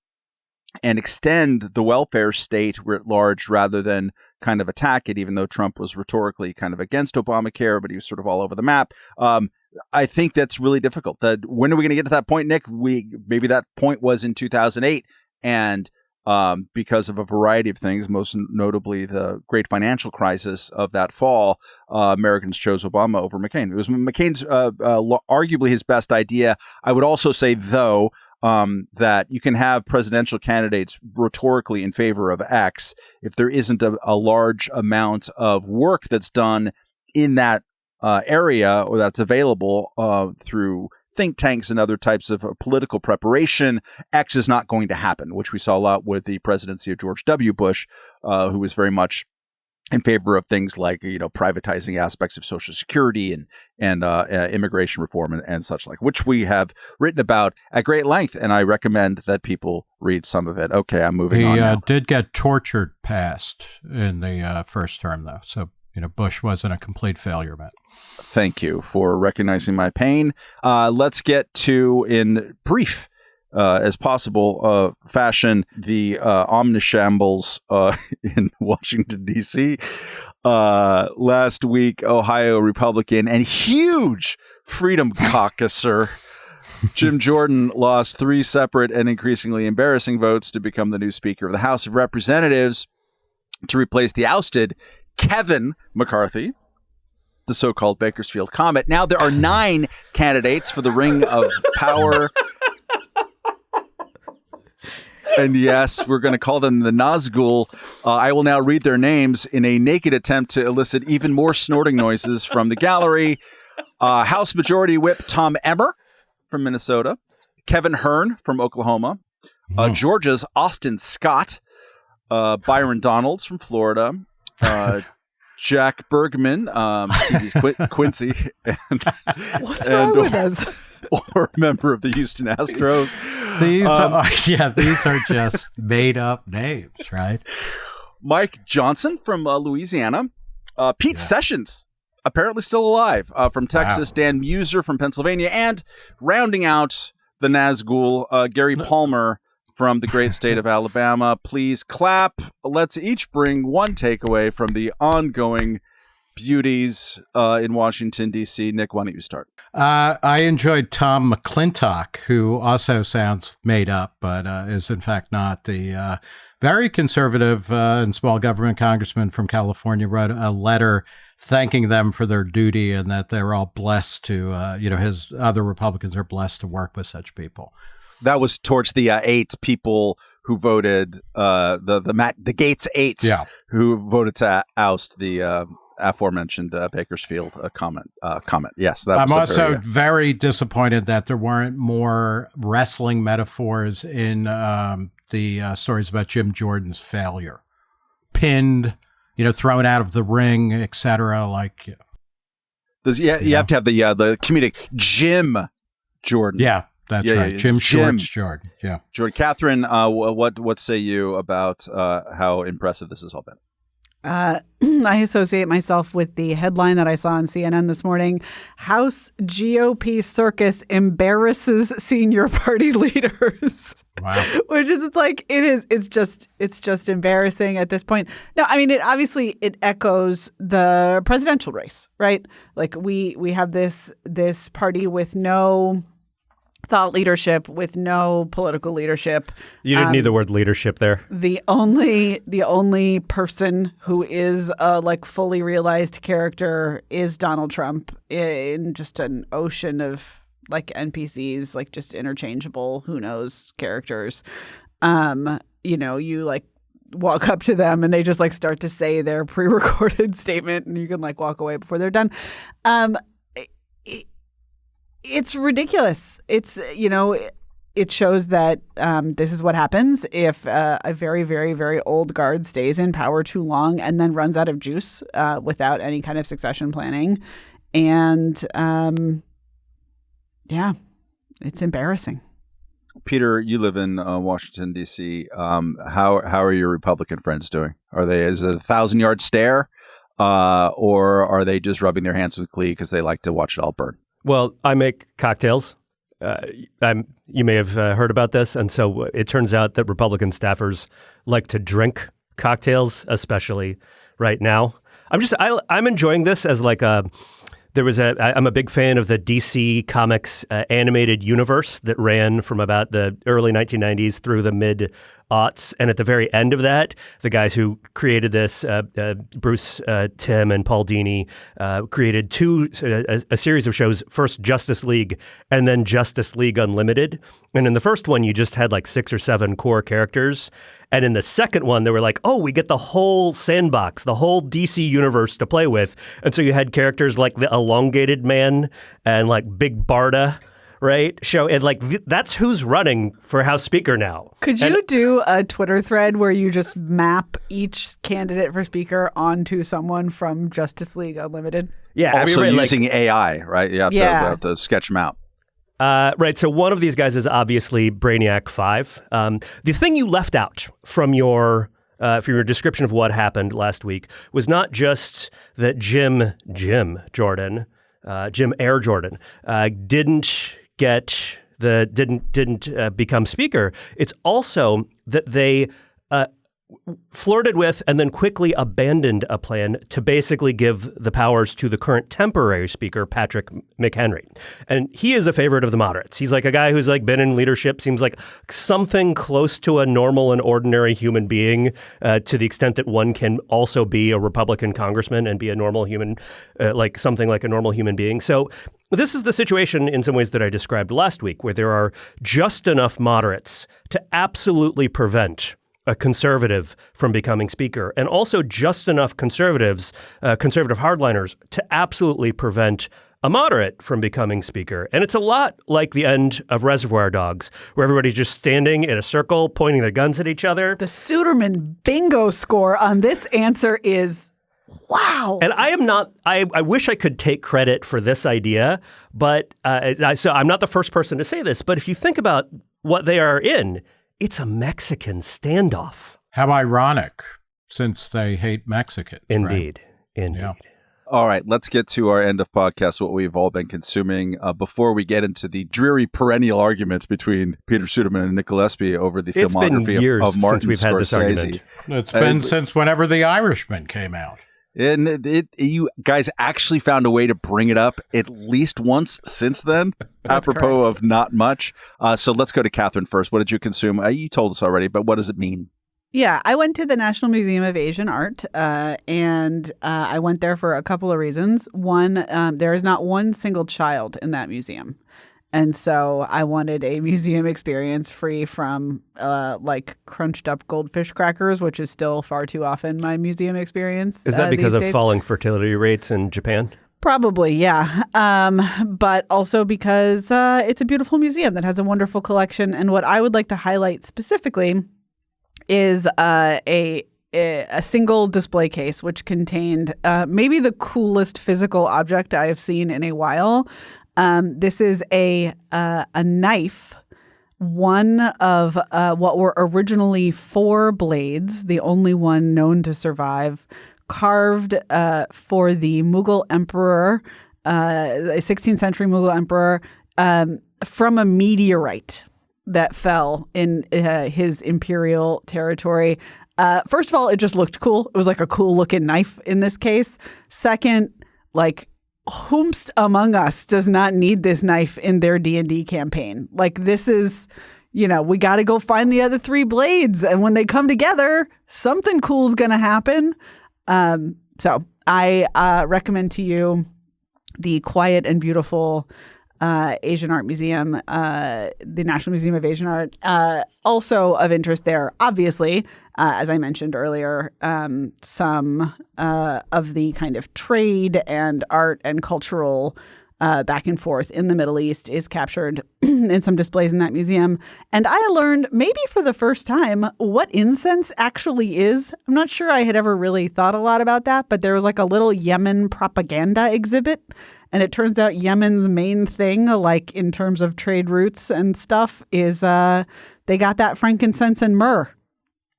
and extend the welfare state writ large rather than kind of attack it, even though Trump was rhetorically kind of against Obamacare, but he was sort of all over the map. I think that's really difficult. When are we going to get to that point, Nick? Maybe that point was in 2008, and because of a variety of things, most notably the great financial crisis of that fall, Americans chose Obama over McCain. It was McCain's arguably his best idea. I would also say, though, that you can have presidential candidates rhetorically in favor of X if there isn't a large amount of work that's done in that area or that's available through think tanks and other types of political preparation. X is not going to happen, which we saw a lot with the presidency of George W. Bush, who was very much in favor of things like, privatizing aspects of Social Security and immigration reform and such like, which we have written about at great length, and I recommend that people read some of it. Okay, I'm moving on now. He did get tortured past in the first term, though, so Bush wasn't a complete failure, Matt. Thank you for recognizing my pain. Let's get to, in brief as possible fashion, the omnishambles in Washington, D.C. Last week, Ohio Republican and huge Freedom Caucuser Jim Jordan lost 3 separate and increasingly embarrassing votes to become the new Speaker of the House of Representatives to replace the ousted Kevin McCarthy, the so-called Bakersfield Comet. Now there are 9 candidates for the Ring of Power. And yes, we're going to call them the Nazgul. I will now read their names in a naked attempt to elicit even more snorting noises from the gallery. House Majority Whip Tom Emmer from Minnesota. Kevin Hern from Oklahoma. Georgia's Austin Scott. Byron Donalds from Florida. Jack Bergman, Quincy, and what's wrong with us? Or a member of the Houston Astros. These are just made up names, right? Mike Johnson from Louisiana. Pete Sessions, apparently still alive, from Texas. Wow. Dan Muser from Pennsylvania. And rounding out the Nazgul, Gary Palmer from the great state of Alabama. Please clap. Let's each bring one takeaway from the ongoing beauties in Washington, D.C. Nick, why don't you start? I enjoyed Tom McClintock, who also sounds made up, but is in fact not. The very conservative and small government congressman from California wrote a letter thanking them for their duty and that they're all blessed to, his other Republicans are blessed to work with such people. That was towards the 8 people who voted, the Gates 8, who voted to oust the aforementioned Bakersfield comment. Yes, that was I'm also very disappointed that there weren't more wrestling metaphors in the stories about Jim Jordan's failure. Pinned, thrown out of the ring, etc. You have to have the comedic Jim Jordan. Yeah. That's right. Jim Shorts Jordan. Yeah. Jordan. Katherine, what say you about how impressive this has all been? I associate myself with the headline that I saw on CNN this morning. House GOP circus embarrasses senior party leaders. Wow. Which is it's just embarrassing at this point. No, I mean, it echoes the presidential race, right? Like we have this party with no thought leadership, with no political leadership. You didn't need the word leadership there. The only person who is a fully realized character is Donald Trump in just an ocean of NPCs, just interchangeable, who knows, characters. You walk up to them and they just start to say their pre-recorded statement and you can walk away before they're done. It's ridiculous. It's, it shows that this is what happens if a very, very, very old guard stays in power too long and then runs out of juice without any kind of succession planning. And it's embarrassing. Peter, you live in Washington, D.C. How are your Republican friends doing? Is it a 1,000-yard stare or are they just rubbing their hands with glee because they like to watch it all burn? Well, I make cocktails. You may have heard about this. And so it turns out that Republican staffers like to drink cocktails, especially right now. I'm enjoying this as I'm a big fan of the DC Comics animated universe that ran from about the early 1990s through the mid-aughts. And at the very end of that, the guys who created this, Bruce Timm and Paul Dini, created a series of shows, first Justice League and then Justice League Unlimited. And in the first one, you just had 6 or 7 core characters. And in the second one, they were we get the whole sandbox, the whole DC universe to play with. And so you had characters like the Elongated Man and Big Barda, right? That's who's running for House Speaker now. Could you do a Twitter thread where you just map each candidate for Speaker onto someone from Justice League Unlimited? Yeah. Also using AI, right? You have to sketch them out. Right. So one of these guys is obviously Brainiac 5. The thing you left out from your description of what happened last week was not just that Jim Air Jordan didn't become Speaker. It's also that they flirted with and then quickly abandoned a plan to basically give the powers to the current temporary Speaker, Patrick McHenry. And he is a favorite of the moderates. He's a guy who's been in leadership, seems like something close to a normal and ordinary human being, to the extent that one can also be a Republican congressman and be a normal human, something like a normal human being. So this is the situation in some ways that I described last week, where there are just enough moderates to absolutely prevent a conservative from becoming Speaker, and also just enough conservative hardliners to absolutely prevent a moderate from becoming Speaker. And it's a lot like the end of Reservoir Dogs, where everybody's just standing in a circle, pointing their guns at each other. The Suderman bingo score on this answer is wow. And I wish I could take credit for this idea, but so I'm not the first person to say this, but if you think about what they are in, it's a Mexican standoff. How ironic, since they hate Mexicans. Indeed. Right? Indeed. Yeah. All right, let's get to our end of podcast, what we've all been consuming before we get into the dreary perennial arguments between Peter Suderman and Nick Gillespie over the filmography of Martin since we've had this argument. It's been since whenever The Irishman came out. And you guys actually found a way to bring it up at least once since then, apropos of not much. So let's go to Katherine first. What did you consume? You told us already, but what does it mean? Yeah, I went to the National Museum of Asian Art, and I went there for a couple of reasons. One, there is not one single child in that museum. And so I wanted a museum experience free from crunched up goldfish crackers, which is still far too often my museum experience. Is that because of falling fertility rates in Japan? Probably, yeah. But also because it's a beautiful museum that has a wonderful collection. And what I would like to highlight specifically is a single display case, which contained maybe the coolest physical object I have seen in a while. This is a knife one of what were originally 4 blades, the only one known to survive, carved for the Mughal emperor, a 16th century Mughal emperor, from a meteorite that fell in his imperial territory. First of all, it just looked cool. It was like a cool looking knife in this case. Second, like, whomst among us does not need this knife in their D&D campaign? Like, this is, we got to go find the other 3 blades. And when they come together, something cool is going to happen. So I recommend to you the quiet and beautiful Asian Art Museum, the National Museum of Asian Art. Also of interest there, obviously, as I mentioned earlier, some of the kind of trade and art and cultural back and forth in the Middle East is captured in some displays in that museum. And I learned, maybe for the first time, what incense actually is. I'm not sure I had ever really thought a lot about that, but there was like a little Yemen propaganda exhibit. And it turns out Yemen's main thing, like in terms of trade routes and stuff, is they got that frankincense and myrrh.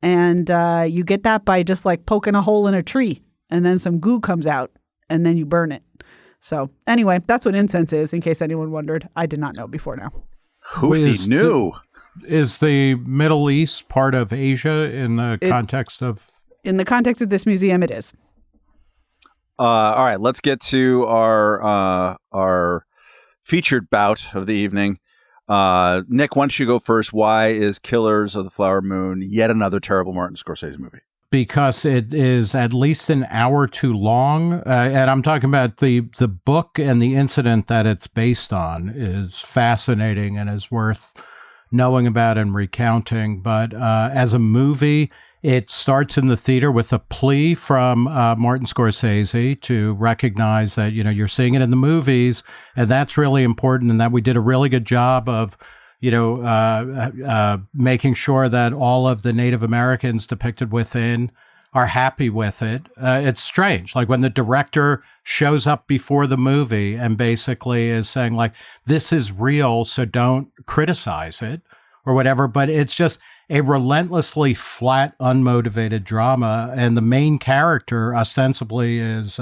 And you get that by just like poking a hole in a tree, and then some goo comes out, and then you burn it. So anyway, that's what incense is, in case anyone wondered. I did not know before now. Houthi knew. Is the Middle East part of Asia in the context of... In the context of this museum, it is. All right, let's get to our featured bout of the evening. Nick, why don't you go first? Why is Killers of the Flower Moon yet another terrible Martin Scorsese movie? Because it is at least an hour too long. And I'm talking about the book, and the incident that it's based on is fascinating and is worth knowing about and recounting. But as a movie, it starts in the theater with a plea from Martin Scorsese to recognize that, you're seeing it in the movies, and that's really important, and that we did a really good job of, making sure that all of the Native Americans depicted within are happy with it. It's strange. Like when the director shows up before the movie and basically is saying like, this is real, so don't criticize it or whatever, but it's just a relentlessly flat, unmotivated drama. And the main character ostensibly is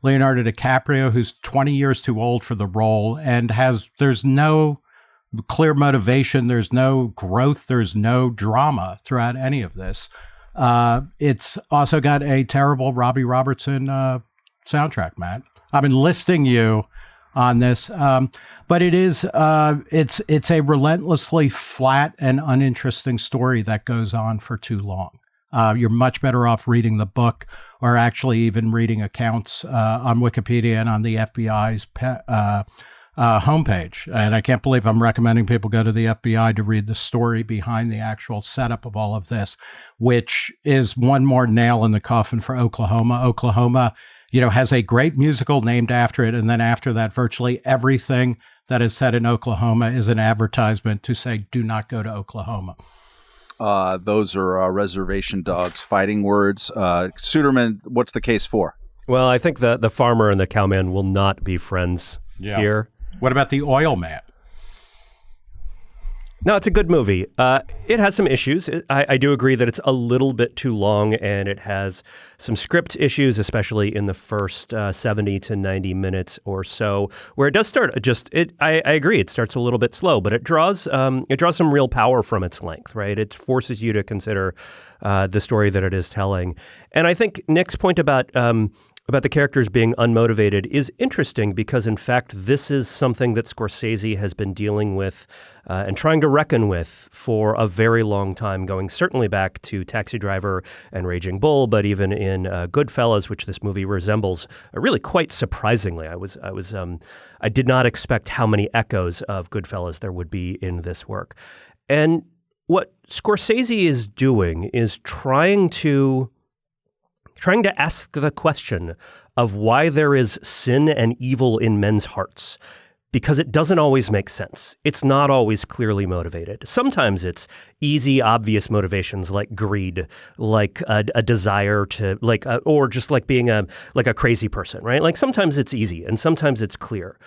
Leonardo DiCaprio, who's 20 years too old for the role, and there's no clear motivation, there's no growth, there's no drama throughout any of this. It's also got a terrible Robbie Robertson soundtrack, Matt. I've been listing you on this, but it's a relentlessly flat and uninteresting story that goes on for too long. You're much better off reading the book, or actually even reading accounts on Wikipedia and on the FBI's homepage. And I can't believe I'm recommending people go to the FBI to read the story behind the actual setup of all of this, which is one more nail in the coffin for Oklahoma. Oklahoma, has a great musical named after it. And then after that, virtually everything that is said in Oklahoma is an advertisement to say, do not go to Oklahoma. Those are reservation dogs fighting words. Suderman, what's the case for? Well, I think the farmer and the cowman will not be friends here. What about the oil man? No, it's a good movie. It has some issues. I do agree that it's a little bit too long, and it has some script issues, especially in the first 70 to 90 minutes or so, where it does start I agree, it starts a little bit slow, but it draws some real power from its length, right? It forces you to consider the story that it is telling. And I think Nick's point about the characters being unmotivated is interesting because, in fact, this is something that Scorsese has been dealing with and trying to reckon with for a very long time, going certainly back to Taxi Driver and Raging Bull, but even in Goodfellas, which this movie resembles really quite surprisingly. I did not expect how many echoes of Goodfellas there would be in this work. And what Scorsese is doing is trying to ask the question of why there is sin and evil in men's hearts, because it doesn't always make sense. It's not always clearly motivated. Sometimes it's easy, obvious motivations like greed, like a desire to, or just like being a crazy person, right? Like sometimes it's easy and sometimes it's clear.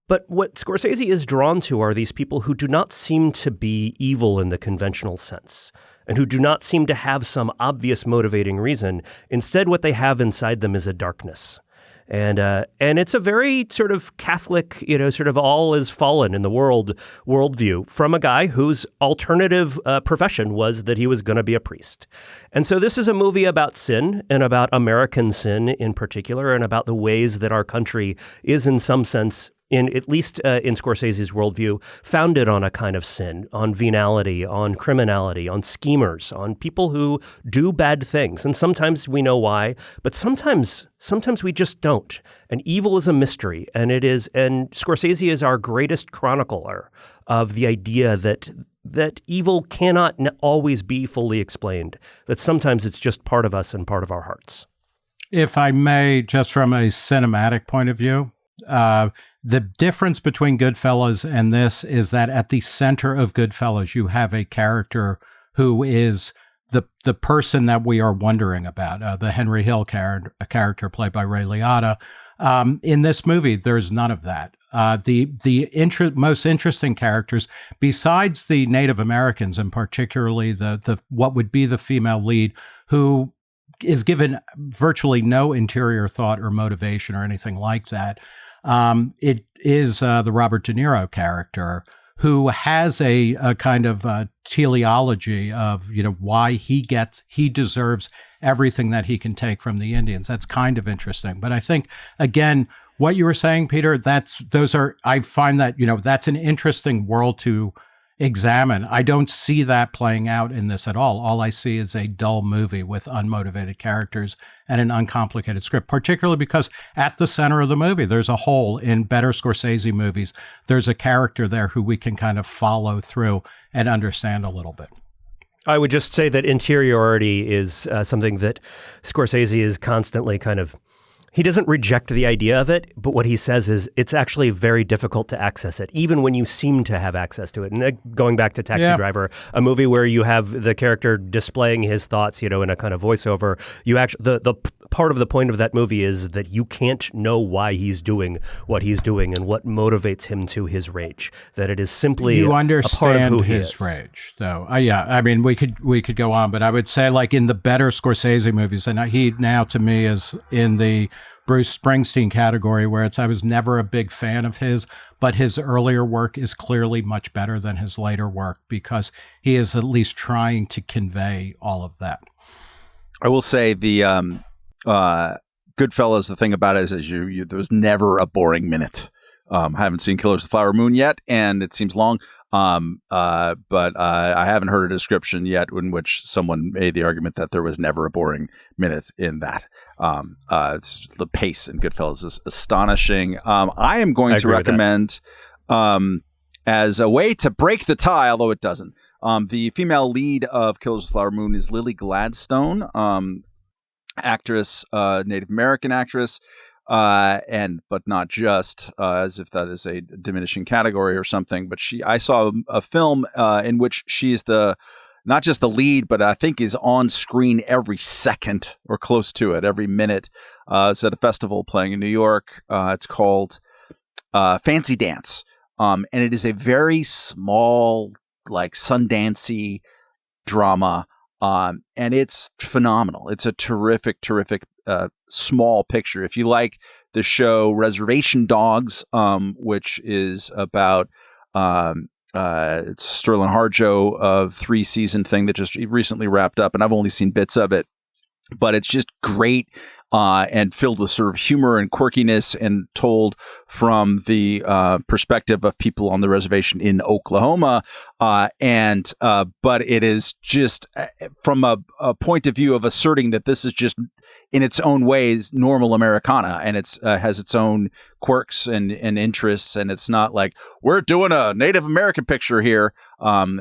But what Scorsese is drawn to are these people who do not seem to be evil in the conventional sense, and who do not seem to have some obvious motivating reason. Instead, what they have inside them is a darkness. And it's a very sort of Catholic, sort of all is fallen in the worldview from a guy whose alternative profession was that he was going to be a priest. And so this is a movie about sin, and about American sin in particular, and about the ways that our country is in some sense, at least in Scorsese's worldview, founded on a kind of sin, on venality, on criminality, on schemers, on people who do bad things. And sometimes we know why, but sometimes we just don't. And evil is a mystery, and Scorsese is our greatest chronicler of the idea that evil cannot always be fully explained, that sometimes it's just part of us and part of our hearts. If I may, just from a cinematic point of view, the difference between Goodfellas and this is that at the center of Goodfellas, you have a character who is the person that we are wondering about, the Henry Hill character played by Ray Liotta. In this movie, there's none of that. The most interesting characters, besides the Native Americans, and particularly the what would be the female lead, who is given virtually no interior thought or motivation or anything like that. It is the Robert De Niro character, who has a kind of teleology of why he deserves everything that he can take from the Indians. That's kind of interesting. But I think, again, what you were saying, Peter, I find that that's an interesting world to examine. I don't see that playing out in this at all. All I see is a dull movie with unmotivated characters and an uncomplicated script, particularly because at the center of the movie, there's a hole. In better Scorsese movies, there's a character there who we can kind of follow through and understand a little bit. I would just say that interiority is something that Scorsese is constantly kind of, he doesn't reject the idea of it, but what he says is it's actually very difficult to access it, even when you seem to have access to it. And going back to Taxi Driver, a movie where you have the character displaying his thoughts, in a kind of voiceover, you actually the part of the point of that movie is that you can't know why he's doing what he's doing and what motivates him to his rage. That it is simply you a understand part of who his rage, though. I mean, we could go on, but I would say, like, in the better Scorsese movies, and he now to me is in the Bruce Springsteen category, where I was never a big fan of his, but his earlier work is clearly much better than his later work because he is at least trying to convey all of that. I will say the Goodfellas, the thing about it is there was never a boring minute. I haven't seen Killers of the Flower Moon yet, and it seems long. But I haven't heard a description yet in which someone made the argument that there was never a boring minute in that. The pace in Goodfellas is astonishing. I am going to recommend, as a way to break the tie, although it doesn't, the female lead of Killers of the Flower Moon is Lily Gladstone, actress, Native American actress. But not just, as if that is a diminishing category or something. But I saw a film in which she's not just the lead, but I think is on screen every second or close to it, every minute. It's at a festival playing in New York. It's called Fancy Dance, and it is a very small, like Sundancey drama, and it's phenomenal. It's a terrific small picture. If you like the show Reservation Dogs, which is about it's Sterling Harjo of 3-season thing that just recently wrapped up, and I've only seen bits of it, but it's just great and filled with sort of humor and quirkiness, and told from the perspective of people on the reservation in Oklahoma. But it is just from a point of view of asserting that this is just in its own ways normal Americana, and it's has its own quirks and interests, and it's not like we're doing a Native American picture here,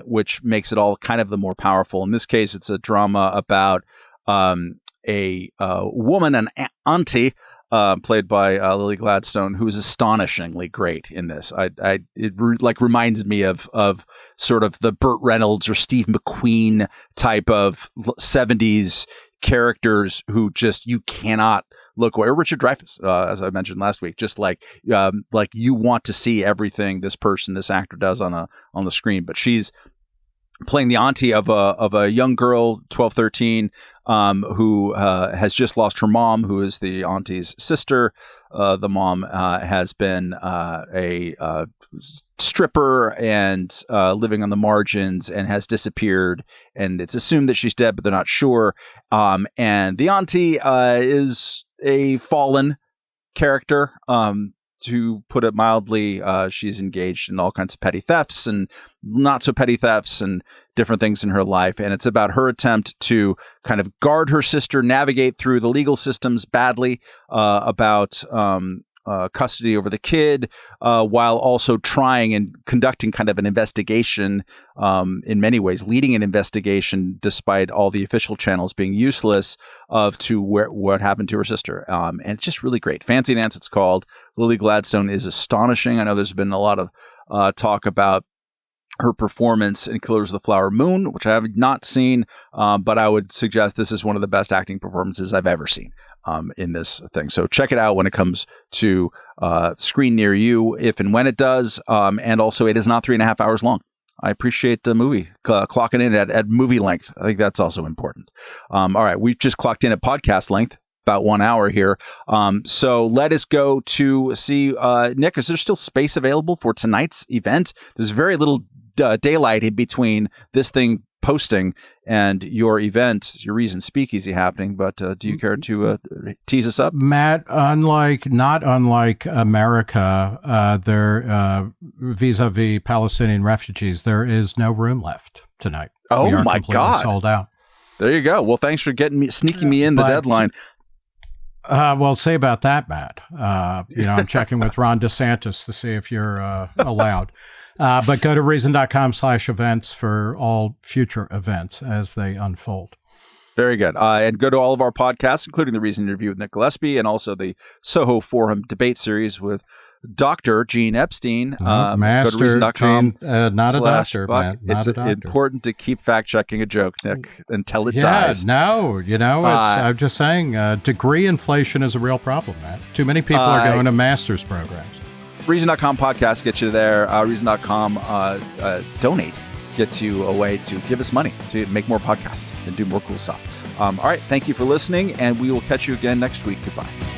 which makes it all kind of the more powerful. In this case, it's a drama about a woman, an auntie, played by Lily Gladstone, who is astonishingly great in this. It reminds me of sort of the Burt Reynolds or Steve McQueen type of 70s characters who just you cannot look away. Or Richard Dreyfuss, as I mentioned last week, just like you want to see everything this actor does on the screen. But she's playing the auntie of a young girl, 12, 13, who has just lost her mom, who is the auntie's sister. The mom has been a stripper and living on the margins and has disappeared. And it's assumed that she's dead, but they're not sure. And the auntie is a fallen character. To put it mildly, she's engaged in all kinds of petty thefts and not so petty thefts and different things in her life. And it's about her attempt to kind of guard her sister, navigate through the legal systems badly, about custody over the kid, while also trying and conducting kind of an investigation, in many ways, leading an investigation despite all the official channels being useless what happened to her sister. And it's just really great. Fancy Dance, it's called. Lily Gladstone is astonishing. I know there's been a lot of talk about her performance in Killers of the Flower Moon, which I have not seen, but I would suggest this is one of the best acting performances I've ever seen in this thing. So check it out when it comes to screen near you, if and when it does. And also, it is not 3.5 hours long. I appreciate the movie clocking in at movie length. I think that's also important. All right, we've just clocked in at podcast length, about 1 hour here. So let us go to see, Nick, is there still space available for tonight's event? There's very little daylight in between this thing posting and your event, your Reason Speakeasy happening, but do you care to tease us up? Matt, not unlike America, there vis-a-vis Palestinian refugees, there is no room left tonight. Oh we are my completely God. sold out. There you go. Well, thanks for sneaking me in the deadline. Well, say about that, Matt. I'm checking with Ron DeSantis to see if you're allowed. But go to reason.com/events for all future events as they unfold. Very good. And go to all of our podcasts, including the Reason interview with Nick Gillespie and also the Soho Forum debate series with Dr. Gene Epstein. Master go to reason.com. Gene, not a doctor, man. It's important to keep fact-checking a joke, Nick, until it dies. No, I'm just saying degree inflation is a real problem, man. Too many people are going to master's programs. Reason.com podcast gets you there. Reason.com donate gets you a way to give us money to make more podcasts and do more cool stuff. All right. Thank you for listening, and we will catch you again next week. Goodbye.